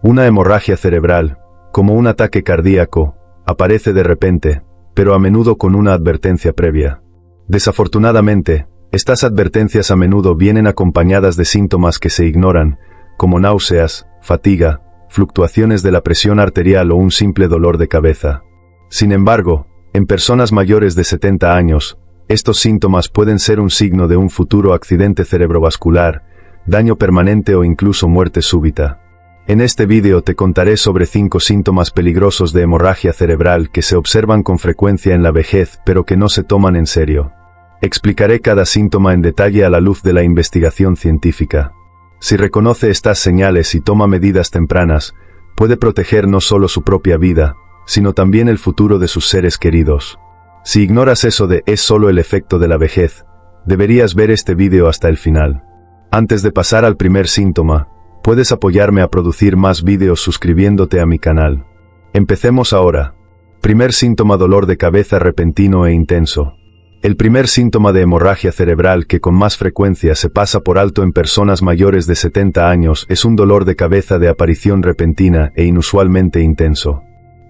Una hemorragia cerebral, como un ataque cardíaco, aparece de repente, pero a menudo con una advertencia previa. Desafortunadamente, estas advertencias a menudo vienen acompañadas de síntomas que se ignoran, como náuseas, fatiga, fluctuaciones de la presión arterial o un simple dolor de cabeza. Sin embargo, en personas mayores de 70 años, estos síntomas pueden ser un signo de un futuro accidente cerebrovascular, daño permanente o incluso muerte súbita. En este vídeo te contaré sobre 5 síntomas peligrosos de hemorragia cerebral que se observan con frecuencia en la vejez pero que no se toman en serio. Explicaré cada síntoma en detalle a la luz de la investigación científica. Si reconoce estas señales y toma medidas tempranas, puede proteger no solo su propia vida, sino también el futuro de sus seres queridos. Si ignoras eso de "es solo el efecto de la vejez", deberías ver este vídeo hasta el final. Antes de pasar al primer síntoma, puedes apoyarme a producir más vídeos suscribiéndote a mi canal. Empecemos ahora. Primer síntoma: dolor de cabeza repentino e intenso. El primer síntoma de hemorragia cerebral que con más frecuencia se pasa por alto en personas mayores de 70 años es un dolor de cabeza de aparición repentina e inusualmente intenso.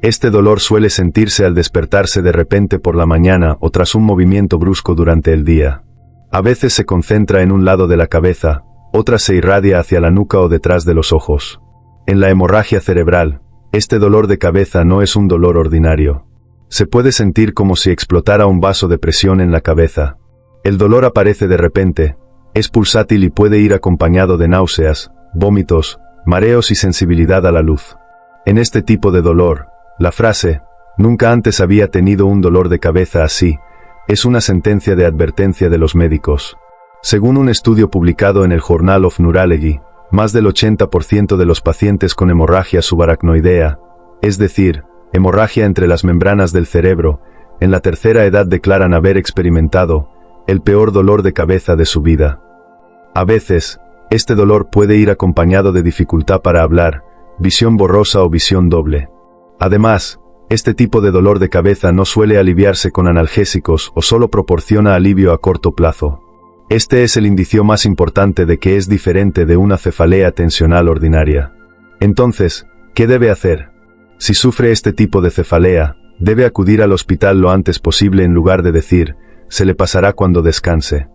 Este dolor suele sentirse al despertarse de repente por la mañana o tras un movimiento brusco durante el día. A veces se concentra en un lado de la cabeza, otras se irradia hacia la nuca o detrás de los ojos. En la hemorragia cerebral, este dolor de cabeza no es un dolor ordinario. Se puede sentir como si explotara un vaso de presión en la cabeza. El dolor aparece de repente, es pulsátil y puede ir acompañado de náuseas, vómitos, mareos y sensibilidad a la luz. En este tipo de dolor, la frase "nunca antes había tenido un dolor de cabeza así" es una sentencia de advertencia de los médicos. Según un estudio publicado en el Journal of Neurology, más del 80% de los pacientes con hemorragia subaracnoidea, es decir, hemorragia entre las membranas del cerebro, en la tercera edad declaran haber experimentado el peor dolor de cabeza de su vida. A veces, este dolor puede ir acompañado de dificultad para hablar, visión borrosa o visión doble. Además, este tipo de dolor de cabeza no suele aliviarse con analgésicos o solo proporciona alivio a corto plazo. Este es el indicio más importante de que es diferente de una cefalea tensional ordinaria. Entonces, ¿qué debe hacer? Si sufre este tipo de cefalea, debe acudir al hospital lo antes posible en lugar de decir "se le pasará cuando descanse".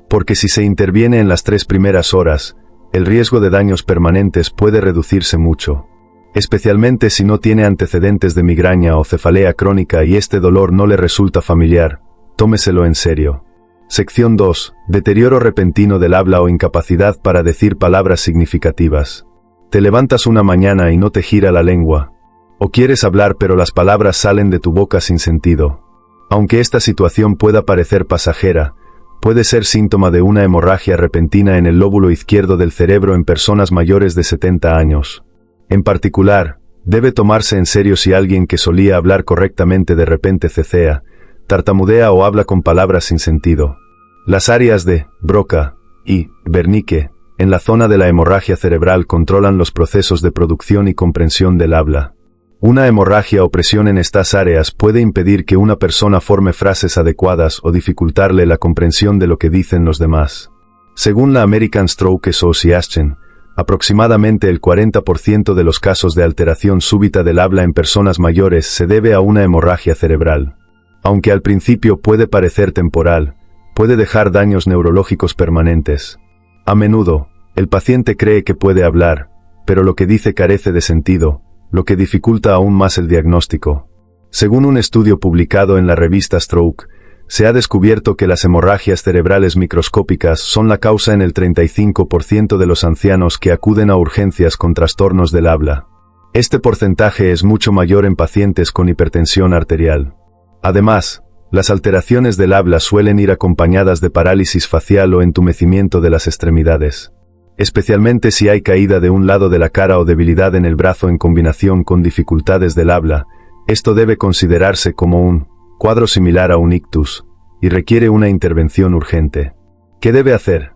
Porque si se interviene en las 3 primeras horas, el riesgo de daños permanentes puede reducirse mucho. Especialmente si no tiene antecedentes de migraña o cefalea crónica y este dolor no le resulta familiar, tómeselo en serio. Sección 2. Deterioro repentino del habla o incapacidad para decir palabras significativas. Te levantas una mañana y no te gira la lengua. O quieres hablar pero las palabras salen de tu boca sin sentido. Aunque esta situación pueda parecer pasajera, puede ser síntoma de una hemorragia repentina en el lóbulo izquierdo del cerebro en personas mayores de 70 años. En particular, debe tomarse en serio si alguien que solía hablar correctamente de repente cecea, tartamudea o habla con palabras sin sentido. Las áreas de Broca y Wernicke en la zona de la hemorragia cerebral controlan los procesos de producción y comprensión del habla. Una hemorragia o presión en estas áreas puede impedir que una persona forme frases adecuadas o dificultarle la comprensión de lo que dicen los demás. Según la American Stroke Association, aproximadamente el 40% de los casos de alteración súbita del habla en personas mayores se debe a una hemorragia cerebral. Aunque al principio puede parecer temporal, puede dejar daños neurológicos permanentes. A menudo, el paciente cree que puede hablar, pero lo que dice carece de sentido, lo que dificulta aún más el diagnóstico. Según un estudio publicado en la revista Stroke, se ha descubierto que las hemorragias cerebrales microscópicas son la causa en el 35% de los ancianos que acuden a urgencias con trastornos del habla. Este porcentaje es mucho mayor en pacientes con hipertensión arterial. Además, las alteraciones del habla suelen ir acompañadas de parálisis facial o entumecimiento de las extremidades. Especialmente si hay caída de un lado de la cara o debilidad en el brazo en combinación con dificultades del habla, esto debe considerarse como un cuadro similar a un ictus, y requiere una intervención urgente. ¿Qué debe hacer?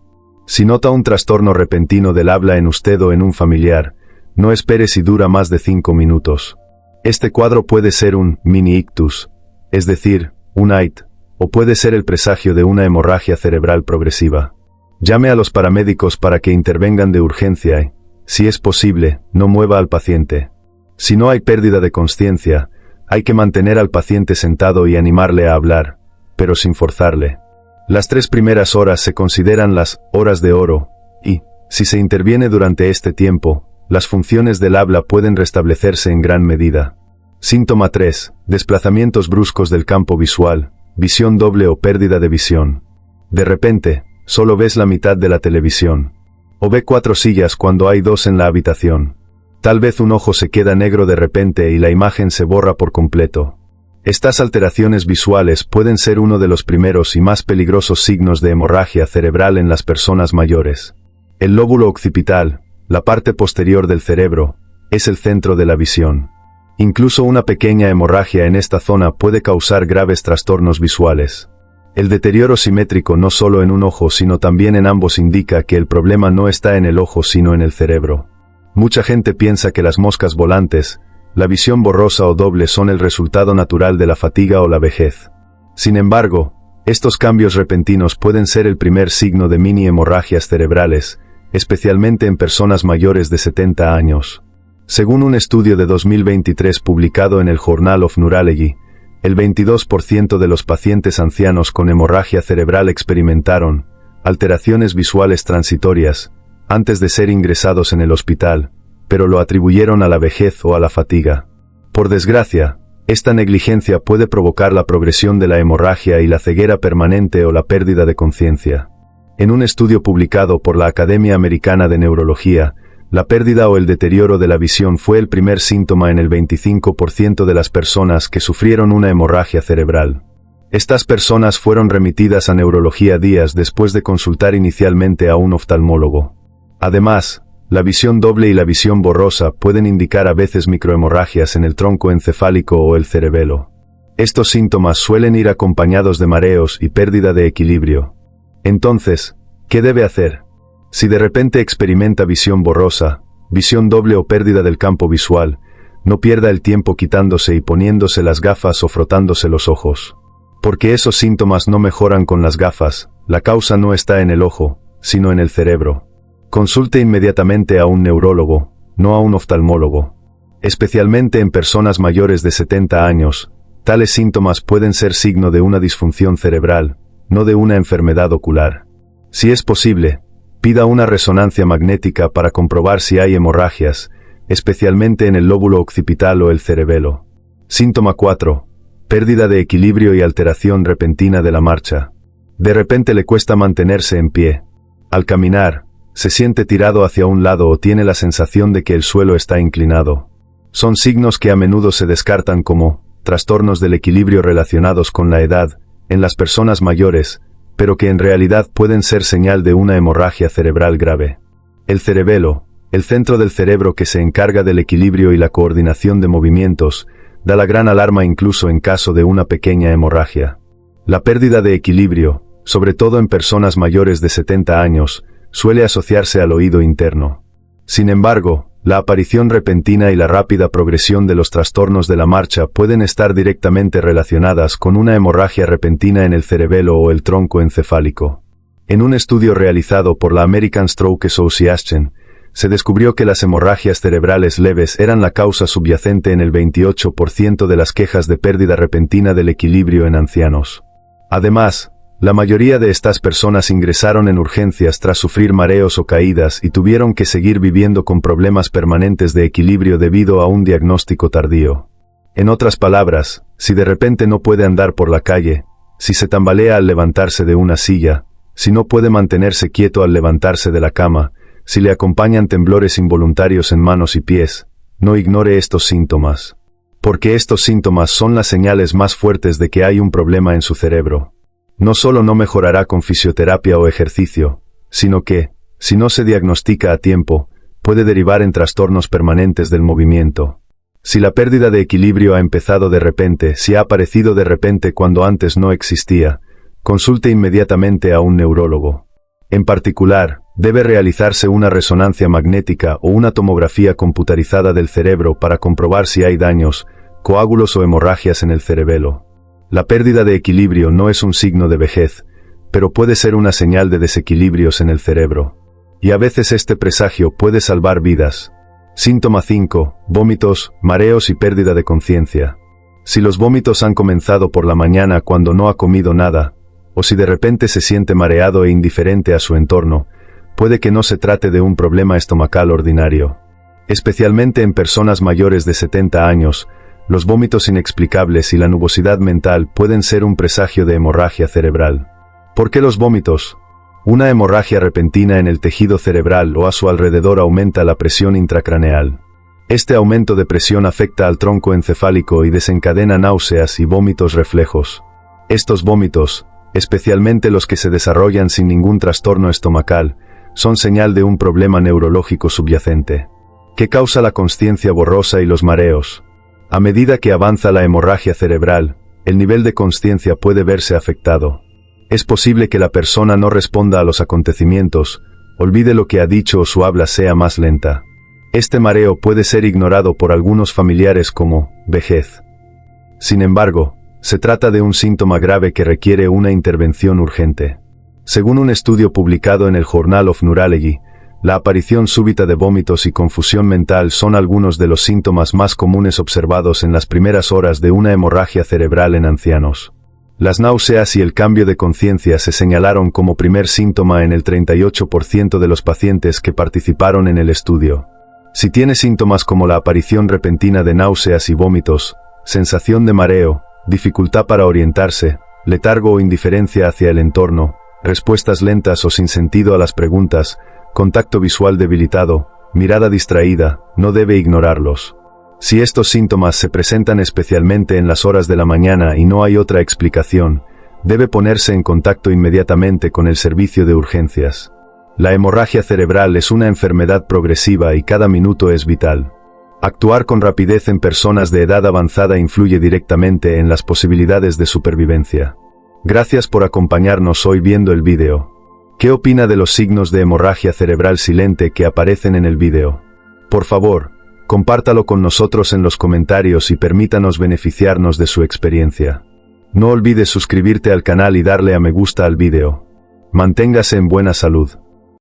Si nota un trastorno repentino del habla en usted o en un familiar, no espere si dura más de 5 minutos. Este cuadro puede ser un mini ictus, es decir, un AIT, o puede ser el presagio de una hemorragia cerebral progresiva. Llame a los paramédicos para que intervengan de urgencia y, Si es posible, no mueva al paciente. Si no hay pérdida de consciencia, hay que mantener al paciente sentado y animarle a hablar, pero sin forzarle. Las 3 primeras horas se consideran las horas de oro, y, si se interviene durante este tiempo, las funciones del habla pueden restablecerse en gran medida. Síntoma 3. Desplazamientos bruscos del campo visual, visión doble o pérdida de visión. De repente, solo ves la mitad de la televisión. O ve 4 sillas cuando hay 2 en la habitación. Tal vez un ojo se queda negro de repente y la imagen se borra por completo. Estas alteraciones visuales pueden ser uno de los primeros y más peligrosos signos de hemorragia cerebral en las personas mayores. El lóbulo occipital, la parte posterior del cerebro, es el centro de la visión. Incluso una pequeña hemorragia en esta zona puede causar graves trastornos visuales. El deterioro simétrico no solo en un ojo sino también en ambos indica que el problema no está en el ojo sino en el cerebro. Mucha gente piensa que las moscas volantes, la visión borrosa o doble son el resultado natural de la fatiga o la vejez. Sin embargo, estos cambios repentinos pueden ser el primer signo de mini hemorragias cerebrales, especialmente en personas mayores de 70 años. Según un estudio de 2023 publicado en el Journal of Neurology, el 22% de los pacientes ancianos con hemorragia cerebral experimentaron alteraciones visuales transitorias antes de ser ingresados en el hospital, pero lo atribuyeron a la vejez o a la fatiga. Por desgracia, esta negligencia puede provocar la progresión de la hemorragia y la ceguera permanente o la pérdida de conciencia. En un estudio publicado por la Academia Americana de Neurología, la pérdida o el deterioro de la visión fue el primer síntoma en el 25% de las personas que sufrieron una hemorragia cerebral. Estas personas fueron remitidas a neurología días después de consultar inicialmente a un oftalmólogo. Además, la visión doble y la visión borrosa pueden indicar a veces microhemorragias en el tronco encefálico o el cerebelo. Estos síntomas suelen ir acompañados de mareos y pérdida de equilibrio. Entonces, ¿qué debe hacer? Si de repente experimenta visión borrosa, visión doble o pérdida del campo visual, no pierda el tiempo quitándose y poniéndose las gafas o frotándose los ojos. Porque esos síntomas no mejoran con las gafas, la causa no está en el ojo, sino en el cerebro. Consulte inmediatamente a un neurólogo, no a un oftalmólogo. Especialmente en personas mayores de 70 años, tales síntomas pueden ser signo de una disfunción cerebral, no de una enfermedad ocular. Si es posible, pida una resonancia magnética para comprobar si hay hemorragias, especialmente en el lóbulo occipital o el cerebelo. Síntoma 4. Pérdida de equilibrio y alteración repentina de la marcha. De repente le cuesta mantenerse en pie. Al caminar, se siente tirado hacia un lado o tiene la sensación de que el suelo está inclinado. Son signos que a menudo se descartan como trastornos del equilibrio relacionados con la edad, en las personas mayores, pero que en realidad pueden ser señal de una hemorragia cerebral grave. El cerebelo, el centro del cerebro que se encarga del equilibrio y la coordinación de movimientos, da la gran alarma incluso en caso de una pequeña hemorragia. La pérdida de equilibrio, sobre todo en personas mayores de 70 años, suele asociarse al oído interno. Sin embargo, la aparición repentina y la rápida progresión de los trastornos de la marcha pueden estar directamente relacionadas con una hemorragia repentina en el cerebelo o el tronco encefálico. En un estudio realizado por la American Stroke Association, se descubrió que las hemorragias cerebrales leves eran la causa subyacente en el 28% de las quejas de pérdida repentina del equilibrio en ancianos. Además, la mayoría de estas personas ingresaron en urgencias tras sufrir mareos o caídas y tuvieron que seguir viviendo con problemas permanentes de equilibrio debido a un diagnóstico tardío. En otras palabras, si de repente no puede andar por la calle, si se tambalea al levantarse de una silla, si no puede mantenerse quieto al levantarse de la cama, si le acompañan temblores involuntarios en manos y pies, no ignore estos síntomas. Porque estos síntomas son las señales más fuertes de que hay un problema en su cerebro. No solo no mejorará con fisioterapia o ejercicio, sino que, si no se diagnostica a tiempo, puede derivar en trastornos permanentes del movimiento. Si la pérdida de equilibrio ha empezado de repente, si ha aparecido de repente cuando antes no existía, consulte inmediatamente a un neurólogo. En particular, debe realizarse una resonancia magnética o una tomografía computarizada del cerebro para comprobar si hay daños, coágulos o hemorragias en el cerebelo. La pérdida de equilibrio no es un signo de vejez, pero puede ser una señal de desequilibrios en el cerebro. Y a veces este presagio puede salvar vidas. Síntoma 5. Vómitos, mareos y pérdida de conciencia. Si los vómitos han comenzado por la mañana cuando no ha comido nada, o si de repente se siente mareado e indiferente a su entorno, puede que no se trate de un problema estomacal ordinario. Especialmente en personas mayores de 70 años, los vómitos inexplicables y la nubosidad mental pueden ser un presagio de hemorragia cerebral. ¿Por qué los vómitos? Una hemorragia repentina en el tejido cerebral o a su alrededor aumenta la presión intracraneal. Este aumento de presión afecta al tronco encefálico y desencadena náuseas y vómitos reflejos. Estos vómitos, especialmente los que se desarrollan sin ningún trastorno estomacal, son señal de un problema neurológico subyacente. ¿Qué causa la consciencia borrosa y los mareos? A medida que avanza la hemorragia cerebral, el nivel de consciencia puede verse afectado. Es posible que la persona no responda a los acontecimientos, olvide lo que ha dicho o su habla sea más lenta. Este mareo puede ser ignorado por algunos familiares como vejez. Sin embargo, se trata de un síntoma grave que requiere una intervención urgente. Según un estudio publicado en el Journal of Neurology, la aparición súbita de vómitos y confusión mental son algunos de los síntomas más comunes observados en las primeras horas de una hemorragia cerebral en ancianos. Las náuseas y el cambio de conciencia se señalaron como primer síntoma en el 38% de los pacientes que participaron en el estudio. Si tiene síntomas como la aparición repentina de náuseas y vómitos, sensación de mareo, dificultad para orientarse, letargo o indiferencia hacia el entorno, respuestas lentas o sin sentido a las preguntas, contacto visual debilitado, mirada distraída, no debe ignorarlos. Si estos síntomas se presentan especialmente en las horas de la mañana y no hay otra explicación, debe ponerse en contacto inmediatamente con el servicio de urgencias. La hemorragia cerebral es una enfermedad progresiva y cada minuto es vital. Actuar con rapidez en personas de edad avanzada influye directamente en las posibilidades de supervivencia. Gracias por acompañarnos hoy viendo el vídeo. ¿Qué opina de los signos de hemorragia cerebral silente que aparecen en el vídeo? Por favor, compártalo con nosotros en los comentarios y permítanos beneficiarnos de su experiencia. No olvides suscribirte al canal y darle a me gusta al vídeo. Manténgase en buena salud.